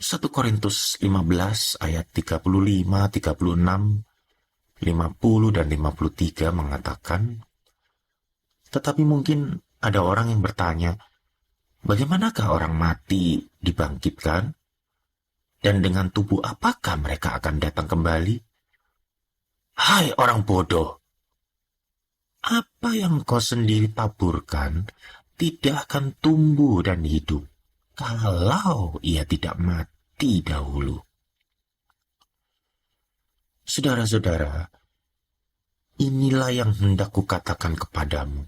1 Korintus 15 ayat 35, 36, 50 dan 53 mengatakan, tetapi mungkin ada orang yang bertanya, bagaimanakah orang mati dibangkitkan? Dan dengan tubuh apakah mereka akan datang kembali? Hai orang bodoh! Apa yang kau sendiri taburkan tidak akan tumbuh dan hidup kalau ia tidak mati dahulu. Saudara-saudara, inilah yang hendak kukatakan kepadamu,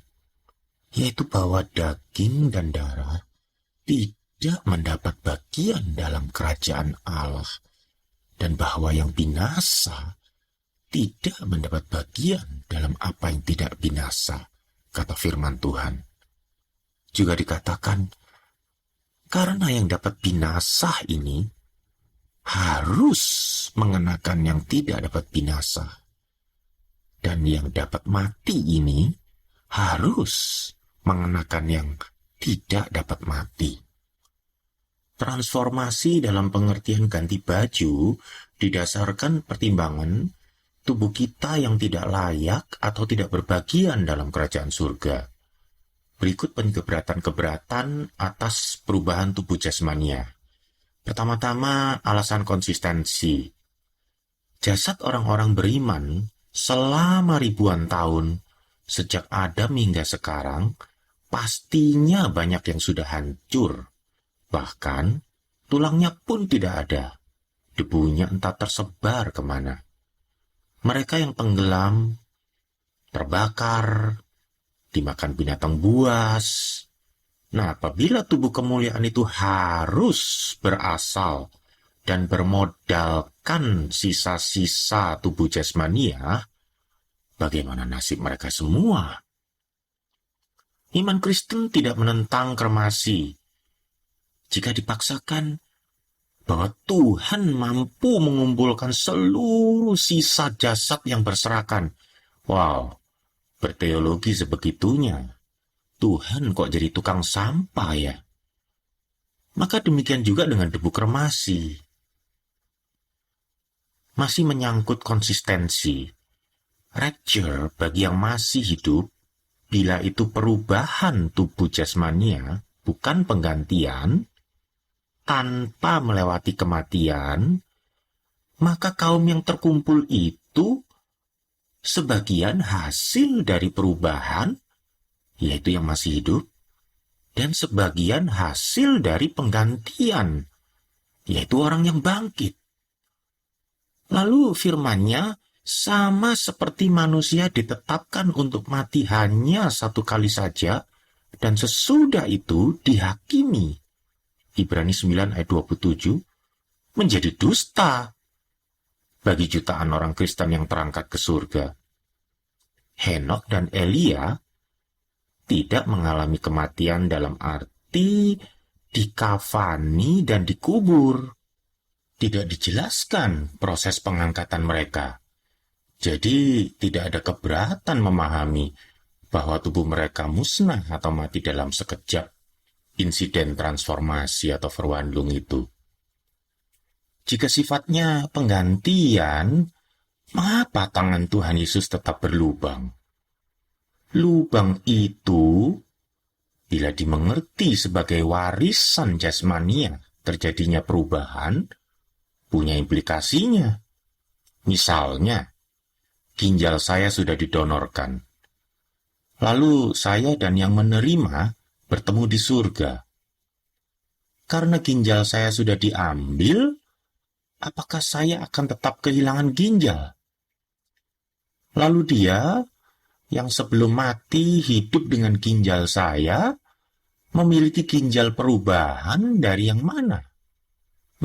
yaitu bahwa daging dan darah tidak mendapat bagian dalam kerajaan Allah, dan bahwa yang binasa tidak mendapat bagian dalam apa yang tidak binasa, kata firman Tuhan. Juga dikatakan, karena yang dapat binasa ini harus mengenakan yang tidak dapat binasa, dan yang dapat mati ini harus mengenakan yang tidak dapat mati. Transformasi dalam pengertian ganti baju didasarkan pertimbangan tubuh kita yang tidak layak atau tidak berbagian dalam kerajaan surga. Berikut keberatan-keberatan atas perubahan tubuh jasmania. Pertama-tama, alasan konsistensi. Jasad orang-orang beriman selama ribuan tahun, sejak Adam hingga sekarang, pastinya banyak yang sudah hancur. Bahkan, tulangnya pun tidak ada. Debunya entah tersebar kemana. Mereka yang tenggelam, terbakar, dimakan binatang buas. Nah, apabila tubuh kemuliaan itu harus berasal dan bermodalkan sisa-sisa tubuh jasmania, bagaimana nasib mereka semua? Iman Kristen tidak menentang kremasi. Jika dipaksakan, bahwa Tuhan mampu mengumpulkan seluruh sisa jasad yang berserakan. Wow, berteologi sebegitunya. Tuhan kok jadi tukang sampah ya? Maka demikian juga dengan debu kremasi. Masih menyangkut konsistensi. Rapture bagi yang masih hidup, bila itu perubahan tubuh jasmania, bukan penggantian, tanpa melewati kematian, maka kaum yang terkumpul itu sebagian hasil dari perubahan, yaitu yang masih hidup, dan sebagian hasil dari penggantian, yaitu orang yang bangkit. Lalu firman-Nya sama seperti manusia ditetapkan untuk mati hanya satu kali saja, dan sesudah itu dihakimi. Ibrani 9 ayat 27, menjadi dusta bagi jutaan orang Kristen yang terangkat ke surga. Henokh dan Elia tidak mengalami kematian dalam arti dikafani dan dikubur. Tidak dijelaskan proses pengangkatan mereka. Jadi tidak ada keberatan memahami bahwa tubuh mereka musnah atau mati dalam sekejap insiden transformasi atau verwandlung itu. Jika sifatnya penggantian, mengapa tangan Tuhan Yesus tetap berlubang? Lubang itu, bila dimengerti sebagai warisan jasmania terjadinya perubahan, punya implikasinya. Misalnya, ginjal saya sudah didonorkan. Lalu saya dan yang menerima bertemu di surga. Karena ginjal saya sudah diambil, apakah saya akan tetap kehilangan ginjal? Lalu dia, yang sebelum mati hidup dengan ginjal saya, memiliki ginjal perubahan dari yang mana?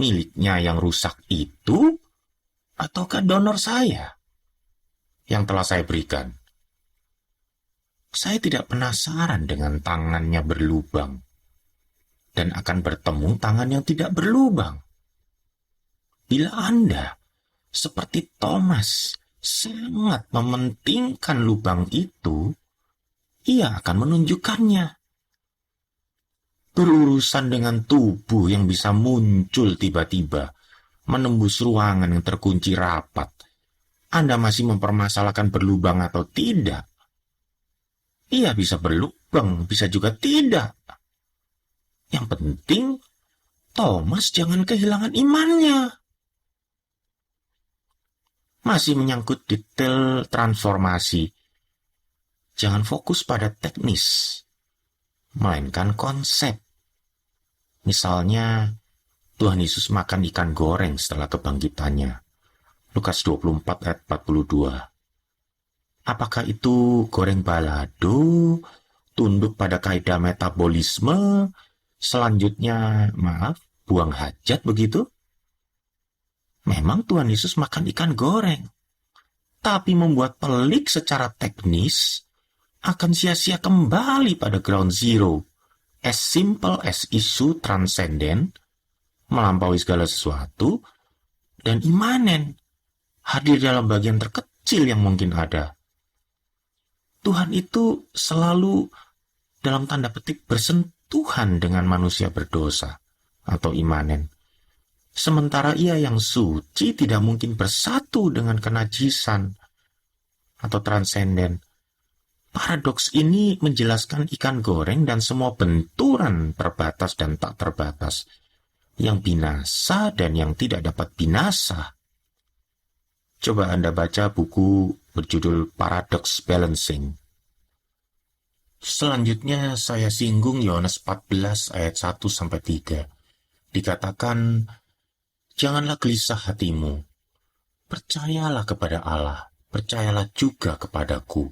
Miliknya yang rusak itu, ataukah donor saya yang telah saya berikan? Saya tidak penasaran dengan tangannya berlubang dan akan bertemu tangan yang tidak berlubang. Bila Anda, seperti Thomas, sangat mementingkan lubang itu, ia akan menunjukkannya. berurusan dengan tubuh yang bisa muncul tiba-tiba, menembus ruangan yang terkunci rapat. Anda masih mempermasalahkan berlubang atau tidak? Ia bisa berlubang, bisa juga tidak. Yang penting, Thomas jangan kehilangan imannya. Masih menyangkut detail transformasi. Jangan fokus pada teknis, melainkan konsep. Misalnya, Tuhan Yesus makan ikan goreng setelah kebangkitannya. Lukas 24 ayat 42. Apakah itu goreng balado, tunduk pada kaidah metabolisme, selanjutnya, buang hajat begitu? Memang Tuhan Yesus makan ikan goreng, tapi membuat pelik secara teknis akan sia-sia kembali pada ground zero, as simple as isu transenden, melampaui segala sesuatu, dan imanen, hadir dalam bagian terkecil yang mungkin ada. Tuhan itu selalu, dalam tanda petik, bersentuhan dengan manusia berdosa atau imanen. Sementara ia yang suci tidak mungkin bersatu dengan kenajisan atau transenden. Paradoks ini menjelaskan ikan goreng dan semua benturan terbatas dan tak terbatas, yang binasa dan yang tidak dapat binasa. Coba Anda baca buku berjudul Paradox Balancing. Selanjutnya saya singgung Yohanes 14 ayat 1-3. Dikatakan, janganlah gelisah hatimu. Percayalah kepada Allah, percayalah juga kepadaku.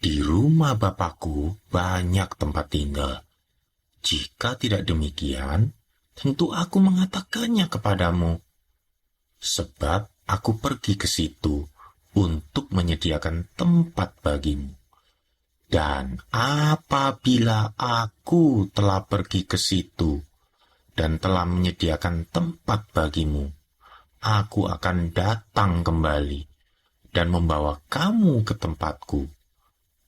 Di rumah Bapakku banyak tempat tinggal. Jika tidak demikian, tentu aku mengatakannya kepadamu. Sebab aku pergi ke situ untuk menyediakan tempat bagimu. Dan apabila aku telah pergi ke situ dan telah menyediakan tempat bagimu, aku akan datang kembali dan membawa kamu ke tempatku,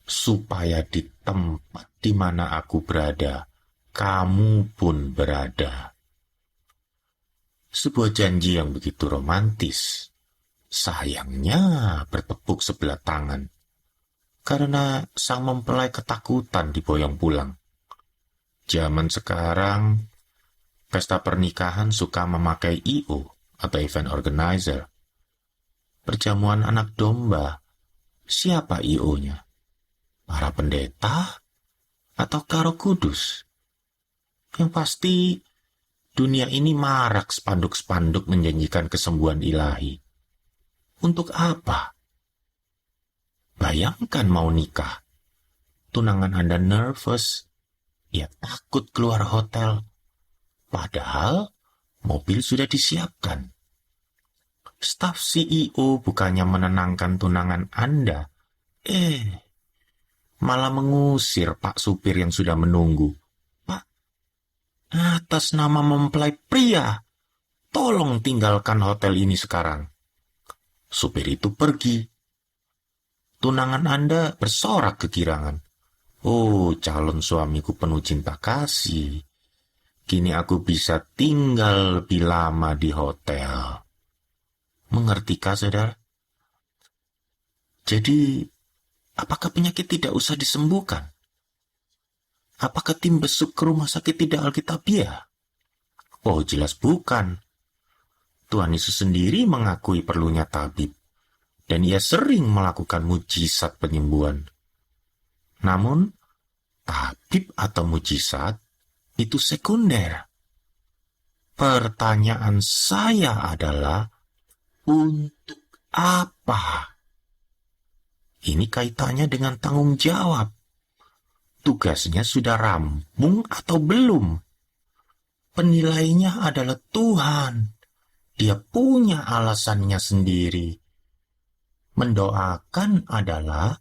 supaya di tempat di mana aku berada, kamu pun berada. Sebuah janji yang begitu romantis. Sayangnya bertepuk sebelah tangan, karena sang mempelai ketakutan diboyong pulang. Zaman sekarang, pesta pernikahan suka memakai I.O. atau event organizer. Perjamuan anak domba, siapa I.O.-nya? Para pendeta atau Roh Kudus? Yang pasti, dunia ini marak spanduk-spanduk menjanjikan kesembuhan ilahi. Untuk apa? Bayangkan mau nikah, tunangan Anda nervous, ia takut keluar hotel, padahal mobil sudah disiapkan. Staf CEO bukannya menenangkan tunangan Anda, malah mengusir Pak supir yang sudah menunggu. Pak, atas nama mempelai pria, tolong tinggalkan hotel ini sekarang. Supir itu pergi. Tunangan Anda bersorak kegirangan. Oh, calon suamiku penuh cinta kasih. Kini aku bisa tinggal lebih lama di hotel. Mengertikah, saudara? Jadi, apakah penyakit tidak usah disembuhkan? Apakah tim besuk ke rumah sakit tidak alkitabiah? Oh, jelas bukan. Tuhan Yesus sendiri mengakui perlunya tabib, dan ia sering melakukan mujizat penyembuhan. Namun, tabib atau mujizat itu sekunder. Pertanyaan saya adalah, untuk apa? Ini kaitannya dengan tanggung jawab. Tugasnya sudah rampung atau belum? Penilainya adalah Tuhan. Dia punya alasannya sendiri. Mendoakan adalah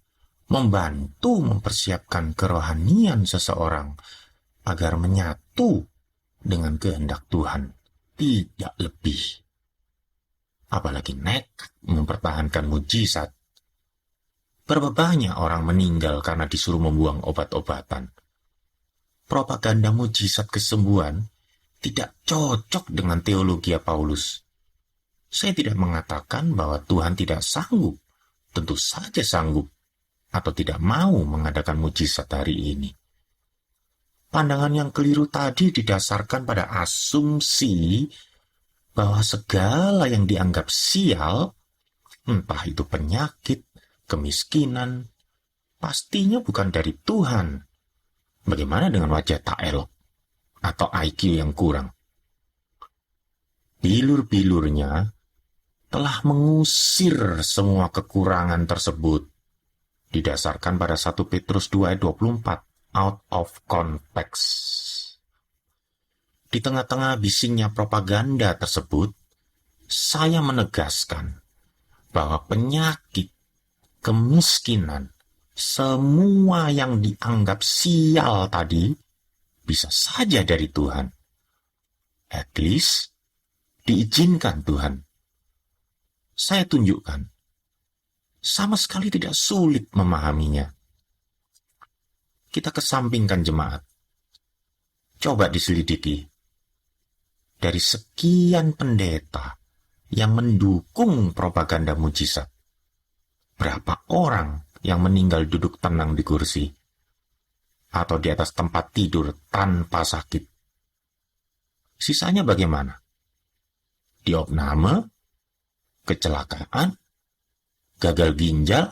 membantu mempersiapkan kerohanian seseorang agar menyatu dengan kehendak Tuhan, tidak lebih. Apalagi nekat mempertahankan mujizat. Berapa banyak orang meninggal karena disuruh membuang obat-obatan. propaganda mujizat kesembuhan tidak cocok dengan teologi Paulus. Saya tidak mengatakan bahwa Tuhan tidak sanggup, tentu saja sanggup, atau tidak mau mengadakan mujizat hari ini. Pandangan yang keliru tadi didasarkan pada asumsi bahwa segala yang dianggap sial, entah itu penyakit, kemiskinan, pastinya bukan dari Tuhan. Bagaimana dengan wajah tak elok atau IQ yang kurang? Bilur-bilurnya telah mengusir semua kekurangan tersebut didasarkan pada 1 Petrus 2 ayat 24, out of context. Di tengah-tengah bisingnya propaganda tersebut, saya menegaskan bahwa penyakit, kemiskinan, semua yang dianggap sial tadi bisa saja dari Tuhan. At least diizinkan Tuhan. Saya tunjukkan, sama sekali tidak sulit memahaminya. Kita kesampingkan jemaat. Coba diselidiki. Dari sekian pendeta yang mendukung propaganda mujizat, berapa orang yang meninggal duduk tenang di kursi atau di atas tempat tidur tanpa sakit? Sisanya bagaimana? Diopname, kecelakaan, gagal ginjal,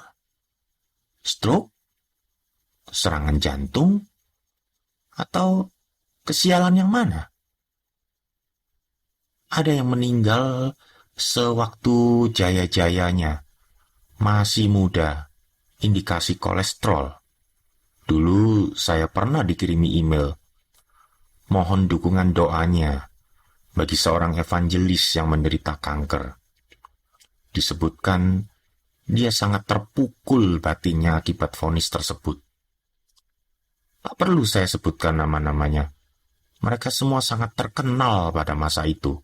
stroke, serangan jantung, atau kesialan yang mana? Ada yang meninggal sewaktu jaya-jayanya, masih muda, indikasi kolesterol. Dulu saya pernah dikirimi email, mohon dukungan doanya bagi seorang evangelis yang menderita kanker. Disebutkan dia sangat terpukul batinnya akibat vonis tersebut. Tak perlu saya sebutkan nama-namanya. Mereka semua sangat terkenal pada masa itu.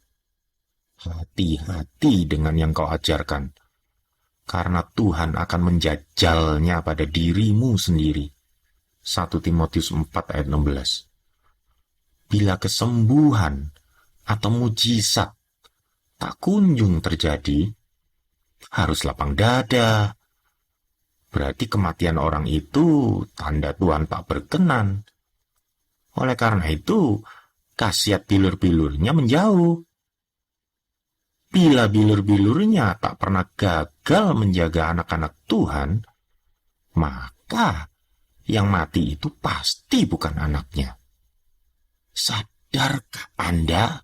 Hati-hati dengan yang kau ajarkan, karena Tuhan akan menjajalnya pada dirimu sendiri. 1 Timotius 4 ayat 16. Bila kesembuhan atau mujizat tak kunjung terjadi, harus lapang dada. Berarti kematian orang itu tanda Tuhan tak berkenan. Oleh karena itu, khasiat bilur-bilurnya menjauh. Bila bilur-bilurnya tak pernah gagal menjaga anak-anak Tuhan, maka yang mati itu pasti bukan anaknya. Sadarkah Anda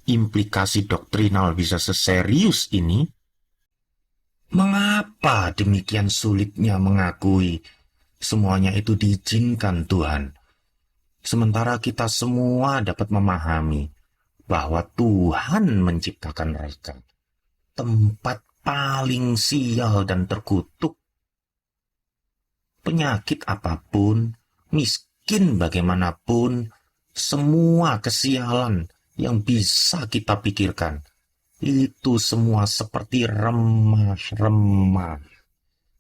implikasi doktrinal bisa seserius ini? Mengapa demikian sulitnya mengakui semuanya itu diizinkan Tuhan, sementara kita semua dapat memahami bahwa Tuhan menciptakan mereka, tempat paling sial dan terkutuk. Penyakit apapun, miskin bagaimanapun, semua kesialan yang bisa kita pikirkan, itu semua seperti remah-remah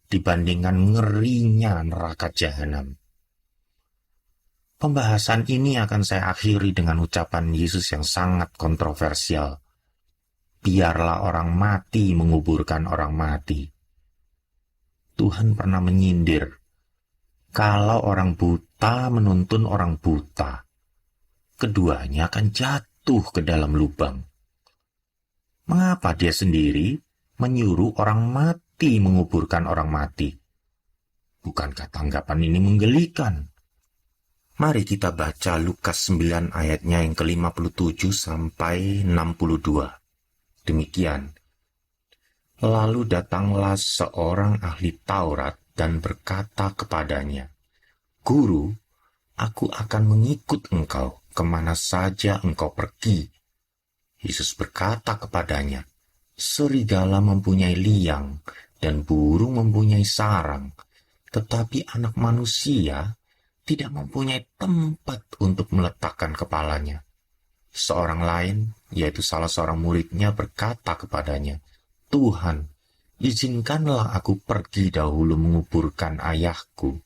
dibandingkan ngerinya neraka jahanam. Pembahasan ini akan saya akhiri dengan ucapan Yesus yang sangat kontroversial. Biarlah orang mati menguburkan orang mati. Tuhan pernah menyindir, kalau orang buta menuntun orang buta, keduanya akan jatuh ke dalam lubang. Mengapa dia sendiri menyuruh orang mati menguburkan orang mati? Bukankah tanggapan ini menggelikan? Mari kita baca Lukas 9 ayatnya yang ke-57 sampai 62. Demikian. Lalu datanglah seorang ahli Taurat dan berkata kepadanya, Guru, aku akan mengikut engkau kemana saja engkau pergi. Yesus berkata kepadanya, serigala mempunyai liang dan burung mempunyai sarang, tetapi anak manusia tidak mempunyai tempat untuk meletakkan kepalanya. Seorang lain, yaitu salah seorang muridnya, berkata kepadanya, Tuhan, izinkanlah aku pergi dahulu menguburkan ayahku.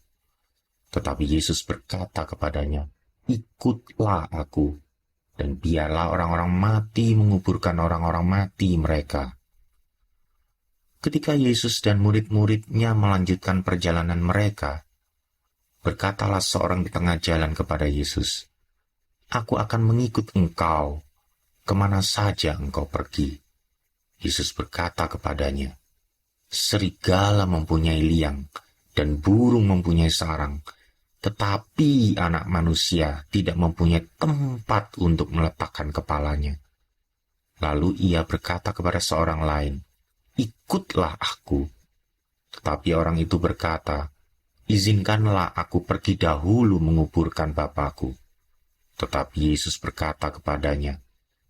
Tetapi Yesus berkata kepadanya, ikutlah aku, dan biarlah orang-orang mati menguburkan orang-orang mati mereka. Ketika Yesus dan murid-muridnya melanjutkan perjalanan mereka, berkatalah seorang di tengah jalan kepada Yesus, "Aku akan mengikut engkau, kemana saja engkau pergi." Yesus berkata kepadanya, "Serigala mempunyai liang, dan burung mempunyai sarang, tetapi anak manusia tidak mempunyai tempat untuk meletakkan kepalanya." Lalu ia berkata kepada seorang lain, "Ikutlah aku." Tetapi orang itu berkata, "Izinkanlah aku pergi dahulu menguburkan Bapakku." Tetapi Yesus berkata kepadanya,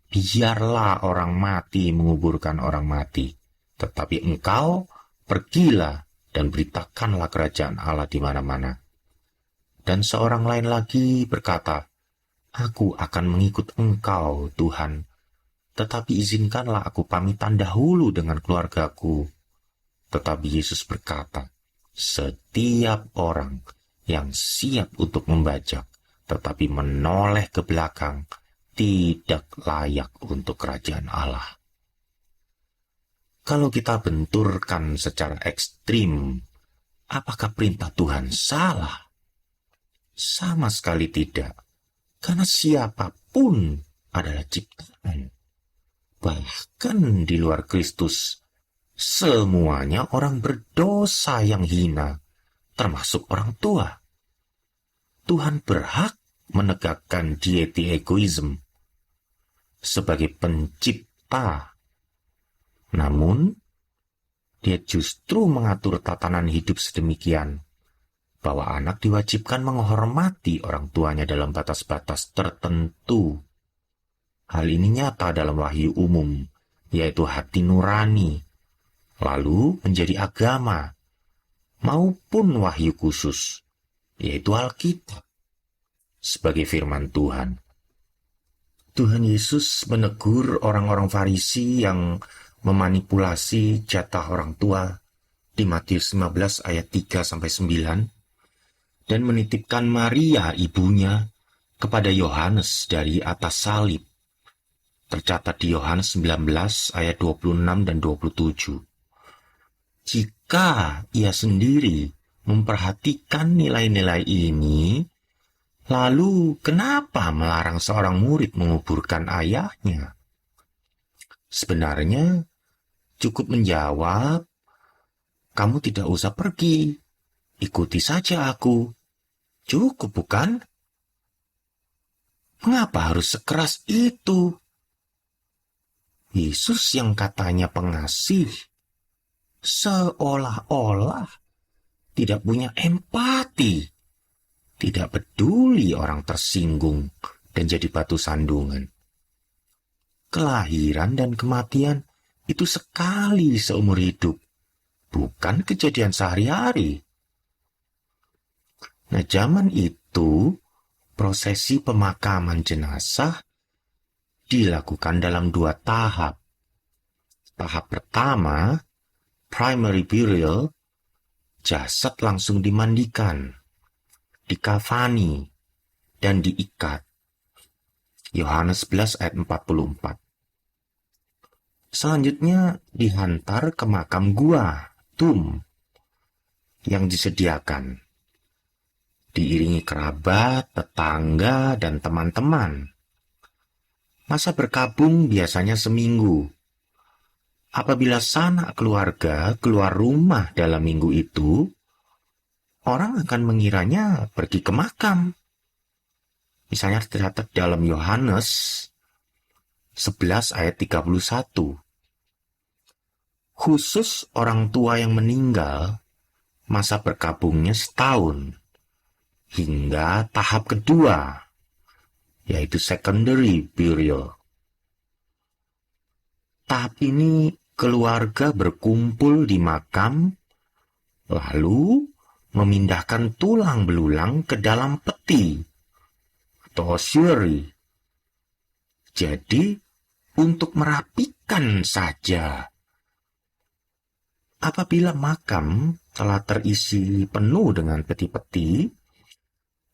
"Biarlah orang mati menguburkan orang mati, tetapi engkau pergilah dan beritakanlah kerajaan Allah di mana-mana." Dan seorang lain lagi berkata, "Aku akan mengikut engkau, Tuhan, tetapi izinkanlah aku pamitan dahulu dengan keluargaku." Tetapi Yesus berkata, "Setiap orang yang siap untuk membajak, tetapi menoleh ke belakang, tidak layak untuk kerajaan Allah." Kalau kita benturkan secara ekstrim, apakah perintah Tuhan salah? Sama sekali tidak, karena siapapun adalah ciptaan. Bahkan di luar Kristus, semuanya orang berdosa yang hina, termasuk orang tua. Tuhan berhak menegakkan deity egoism sebagai pencipta. Namun, dia justru mengatur tatanan hidup sedemikian bahwa anak diwajibkan menghormati orang tuanya dalam batas-batas tertentu. Hal ini nyata dalam wahyu umum, yaitu hati nurani, lalu menjadi agama, maupun wahyu khusus, yaitu Alkitab, sebagai firman Tuhan. Tuhan Yesus menegur orang-orang Farisi yang memanipulasi jatah orang tua di Matius 15 ayat 3-9, dan menitipkan Maria ibunya kepada Yohanes dari atas salib. Tercatat di Yohanes 19 ayat 26 dan 27. Jika ia sendiri memperhatikan nilai-nilai ini, lalu kenapa melarang seorang murid menguburkan ayahnya? Sebenarnya cukup menjawab, "Kamu tidak usah pergi, ikuti saja aku." Cukup, bukan? Mengapa harus sekeras itu? Yesus yang katanya pengasih, seolah-olah tidak punya empati, tidak peduli orang tersinggung dan jadi batu sandungan. Kelahiran dan kematian itu sekali seumur hidup, bukan kejadian sehari-hari. Nah, zaman itu, prosesi pemakaman jenazah dilakukan dalam 2 tahap. Tahap pertama, primary burial, jasad langsung dimandikan, dikafani, dan diikat. Yohanes 11 ayat 44. Selanjutnya dihantar ke makam gua, tomb, yang disediakan, diiringi kerabat, tetangga, dan teman-teman. Masa berkabung biasanya seminggu. Apabila sanak keluarga keluar rumah dalam minggu itu, orang akan mengiranya pergi ke makam. Misalnya tercatat dalam Yohanes 11 ayat 31. Khusus orang tua yang meninggal, masa berkabungnya setahun, hingga tahap kedua, yaitu secondary burial. Tahap ini keluarga berkumpul di makam, lalu memindahkan tulang belulang ke dalam peti atau ossuary. Jadi, untuk merapikan saja. Apabila makam telah terisi penuh dengan peti-peti,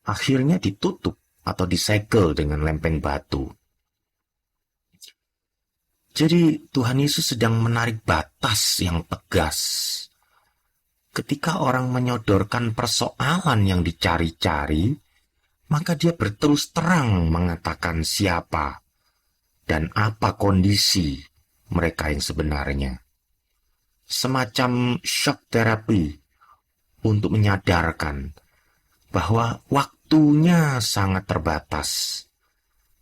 akhirnya ditutup atau disegel dengan lempeng batu. Jadi Tuhan Yesus sedang menarik batas yang tegas. Ketika orang menyodorkan persoalan yang dicari-cari, maka dia berterus terang mengatakan siapa dan apa kondisi mereka yang sebenarnya. Semacam shock therapy untuk menyadarkan bahwa waktunya sangat terbatas.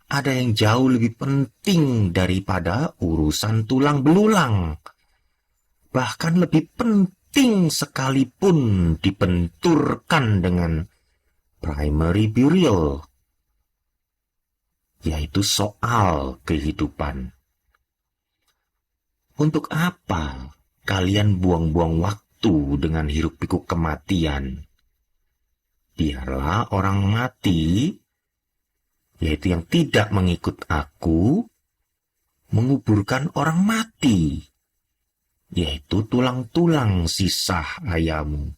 Ada yang jauh lebih penting daripada urusan tulang belulang. Bahkan lebih penting sekalipun dibenturkan dengan primary burial, yaitu soal kehidupan. Untuk apa kalian buang-buang waktu dengan hiruk-pikuk kematian? Biarlah orang mati, yaitu yang tidak mengikut aku, menguburkan orang mati, yaitu tulang-tulang sisa ayammu.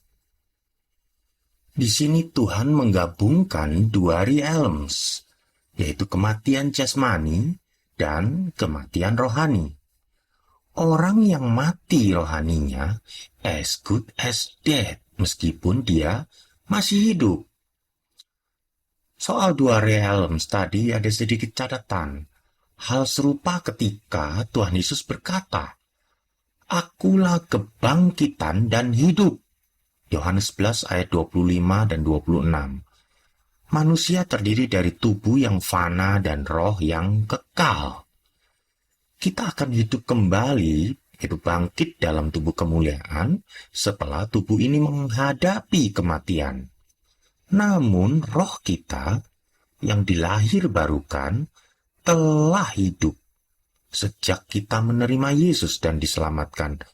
Di sini Tuhan menggabungkan dua realms, yaitu kematian jasmani dan kematian rohani. Orang yang mati rohaninya as good as dead, meskipun dia masih hidup. Soal dua realms tadi ada sedikit catatan. Hal serupa ketika Tuhan Yesus berkata, "Akulah kebangkitan dan hidup." Yohanes 11 ayat 25 dan 26. Manusia terdiri dari tubuh yang fana dan roh yang kekal. Kita akan hidup kembali, itu bangkit dalam tubuh kemuliaan setelah tubuh ini menghadapi kematian. Namun roh kita yang dilahirbarukan telah hidup sejak kita menerima Yesus dan diselamatkan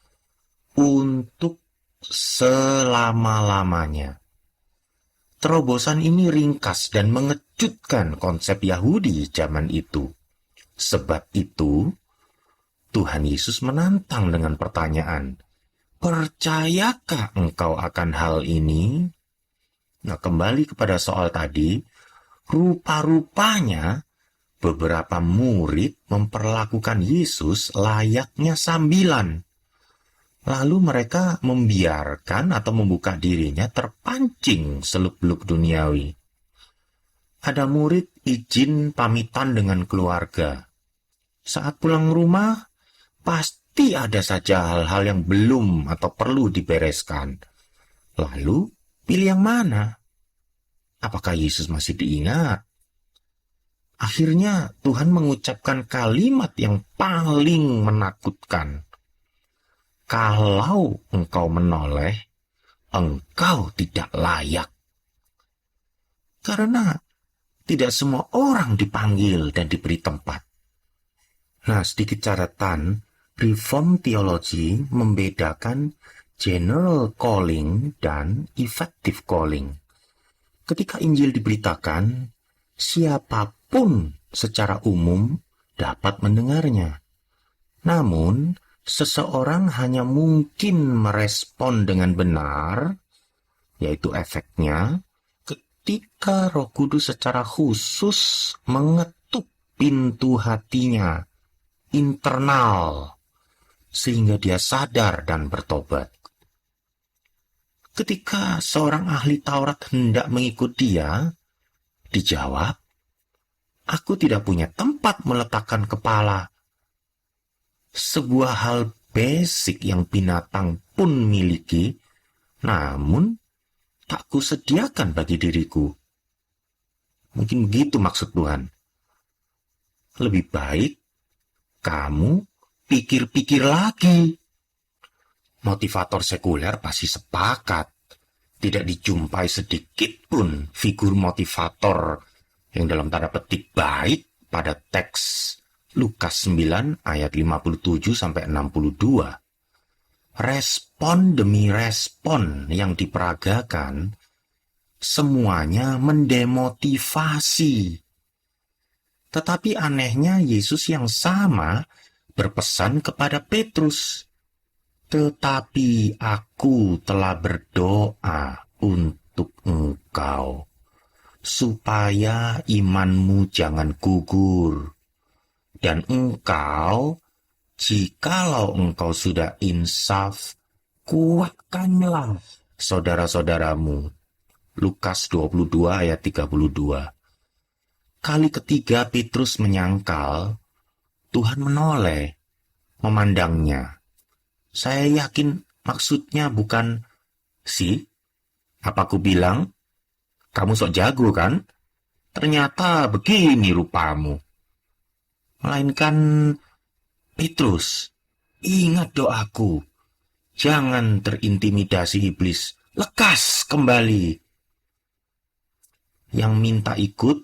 untuk selama-lamanya. Terobosan ini ringkas dan mengejutkan konsep Yahudi zaman itu. Sebab itu, Tuhan Yesus menantang dengan pertanyaan, "Percayakah engkau akan hal ini?" Nah, kembali kepada soal tadi, rupa-rupanya beberapa murid memperlakukan Yesus layaknya sambilan. Lalu mereka membiarkan atau membuka dirinya terpancing seluk-beluk duniawi. Ada murid izin pamitan dengan keluarga. Saat pulang rumah, pasti ada saja hal-hal yang belum atau perlu dibereskan. Lalu, pilih yang mana? Apakah Yesus masih diingat? Akhirnya Tuhan mengucapkan kalimat yang paling menakutkan. Kalau engkau menoleh, engkau tidak layak. Karena tidak semua orang dipanggil dan diberi tempat. Nah, sedikit catatan, Reform Theology membedakan general calling dan effective calling. Ketika Injil diberitakan, siapapun secara umum dapat mendengarnya. Namun, seseorang hanya mungkin merespon dengan benar, yaitu efeknya, ketika Roh Kudus secara khusus mengetuk pintu hatinya, internal, sehingga dia sadar dan bertobat. Ketika seorang ahli Taurat hendak mengikut dia, dijawab, "Aku tidak punya tempat meletakkan kepala." Sebuah hal basic yang binatang pun miliki, namun tak kusediakan bagi diriku. Mungkin begitu maksud Tuhan. Lebih baik kamu pikir-pikir lagi. Motivator sekuler pasti sepakat. Tidak dijumpai sedikit pun figur motivator yang dalam tanda petik baik pada teks Lukas 9 ayat 57-62. Respon demi respon yang diperagakan semuanya mendemotivasi. Tetapi anehnya Yesus yang sama berpesan kepada Petrus, "Tetapi aku telah berdoa untuk engkau, supaya imanmu jangan gugur. Dan engkau, jikalau engkau sudah insaf, kuatkanlah saudara-saudaramu. Lukas 22 ayat 32. Kali ketiga Petrus menyangkal, Tuhan menoleh, memandangnya. Saya yakin maksudnya bukan, apa ku bilang? Kamu sok jago kan? Ternyata begini rupamu. Melainkan, Petrus, ingat doaku. Jangan terintimidasi iblis. Lekas kembali. Yang minta ikut,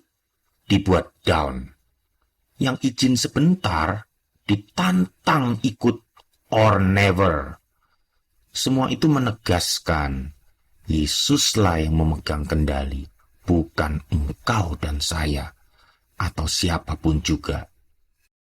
dibuat down. Yang izin sebentar, ditantang ikut or never. Semua itu menegaskan, Yesuslah yang memegang kendali, bukan engkau dan saya, atau siapapun juga.